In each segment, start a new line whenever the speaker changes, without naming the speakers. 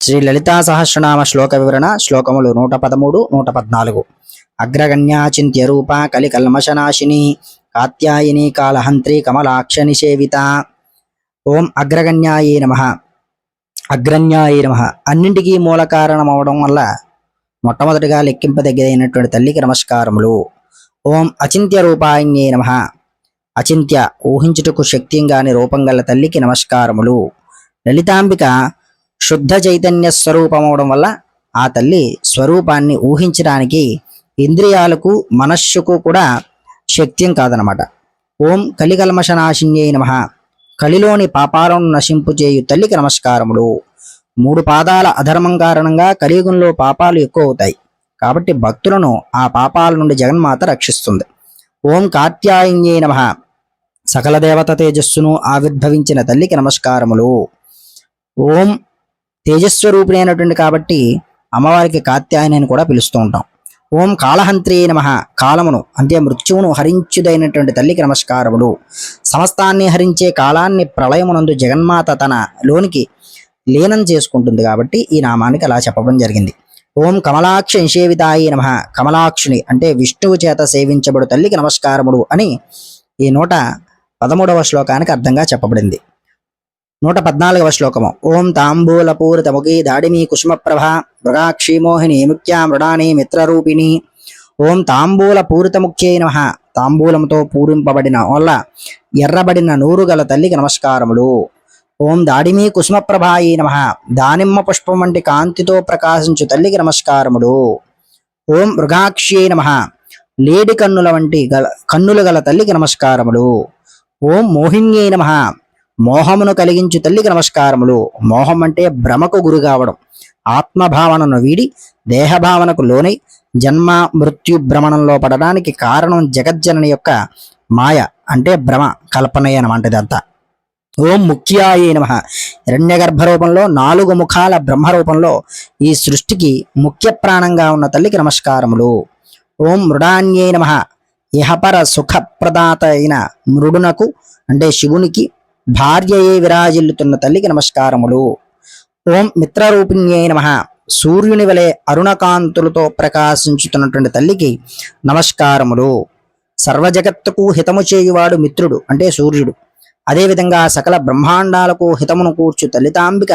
శ్రీ లలితా సహస్రనామ శ్లోక వివరణ శ్లోకములు 113, 114. అగ్రగణ్యా చింత్య రూప కలి కల్మషనాశిని కాత్యాయని కాళహంత్రి కమలాక్ష నిషేవిత. ఓం అగ్రగణ్యాయే నమః. అగ్రణ్యాయే నమః. అన్నింటికీ మూల కారణం అవడం వల్ల మొట్టమొదటిగా లెక్కింపదగ్గదైనటువంటి తల్లికి నమస్కారములు. ఓం అచింత్య రూపాయన్యే నమః. అచింత్య ఊహించుటకు శక్తింగాని రూపం గల తల్లికి నమస్కారములు. లలితాంబిక శుద్ధ చైతన్య స్వరూపం అవడం వల్ల ఆ తల్లి స్వరూపాన్ని ఊహించడానికి ఇంద్రియాలకు మనస్సుకు కూడా శక్యం కాదనమాట. ఓం కలికల్మషనాశిన్యై నమః. కలిలోని పాపాలను నశింపు చేయు తల్లికి నమస్కారములు. 3 పాదాల అధర్మం కారణంగా కలియుగంలో పాపాలు ఎక్కువ అవుతాయి. కాబట్టి భక్తులను ఆ పాపాల నుండి జగన్మాత రక్షిస్తుంది. ఓం కాత్యాయన్యై నమః. సకల దేవత తేజస్సును ఆవిర్భవించిన తల్లికి నమస్కారములు. ఓం తేజస్వరూపిణి అయినటువంటి కాబట్టి అమ్మవారికి కాత్యాయని అని కూడా పిలుస్తూ ఉంటాం. ఓం కాళహంత్రి నమః. కాలమును అంటే మృత్యువును హరించుదైనటువంటి తల్లికి నమస్కారములు. సమస్తాన్ని హరించే కాలాన్ని ప్రళయమునందు జగన్మాత తన లోనికి లీనం చేసుకుంటుంది కాబట్టి ఈ నామానికి అలా చెప్పడం జరిగింది. ఓం కమలాక్ష నిషేవితాయి నమః. కమలాక్షుని అంటే విష్ణువు చేత సేవించబడు తల్లికి నమస్కారములు అని ఈ 113వ శ్లోకానికి అర్థంగా చెప్పబడింది. 114వ శ్లోకము. ఓం తాంబూలపూరితముఖీ దాడిమీ కుసుమప్రభ మృగాక్షి మోహిని ముఖ్యా మృడాని మిత్రరూపిణి. ఓం తాంబూల పూరితముఖ్యై నమః. తాంబూలంతో పూరింపబడిన వల్ల ఎర్రబడిన నూరు గల తల్లికి నమస్కారములు. ఓం దాడిమీ కుసుమప్రభాయి నమః. దానిమ్మ పుష్పం వంటి కాంతితో ప్రకాశించు తల్లికి నమస్కారములు. ఓం మృగాక్షి నమః. లేడి కన్నుల వంటి కన్నులు గల తల్లికి నమస్కారములు. ఓం మోహిన్యై నమః. మోహమును కలిగించు తల్లికి నమస్కారములు. మోహం అంటే భ్రమకు గురి కావడం. ఆత్మభావనను వీడి దేహభావనకు లోనై జన్మ మృత్యు భ్రమణంలో పడడానికి కారణం జగజ్జనని యొక్క మాయ అంటే భ్రమ కల్పనయ అనమాట ఇదంతా. ఓం ముఖ్యాయే నమః. హిరణ్యగర్భ రూపంలో 4 ముఖాల బ్రహ్మ రూపంలో ఈ సృష్టికి ముఖ్య ప్రాణంగా ఉన్న తల్లికి నమస్కారములు. ఓం మృడాన్యే నమః. ఇహపర సుఖప్రదాత అయిన మృడునకు అంటే శివునికి భార్యయే విరాజిల్లుతున్న తల్లికి నమస్కారములు. ఓం మిత్రరూపిణ్యై నమః. సూర్యుని వలె అరుణకాంతులతో ప్రకాశించుతున్నటువంటి తల్లికి నమస్కారములు. సర్వజగత్తుకు హితము చేయువాడు మిత్రుడు అంటే సూర్యుడు. అదేవిధంగా సకల బ్రహ్మాండాలకు హితమును కూర్చు లలితాంబిక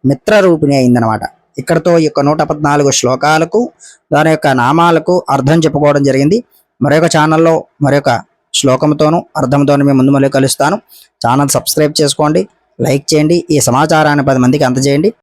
మిత్రరూపిణి అయిందనమాట. ఇక్కడతో ఈ యొక్క 114 శ్లోకాలకు దాని యొక్క నామాలకు అర్థం చెప్పుకోవడం జరిగింది. మరొక ఛానల్లో మరొక శ్లోకంతోనూ అర్థంతోనూ మేము ముందు మళ్ళీ కలుస్తాను. ఛానల్ సబ్స్క్రైబ్ చేసుకోండి, లైక్ చేయండి, ఈ సమాచారాన్ని 10 మందికి అందజేయండి.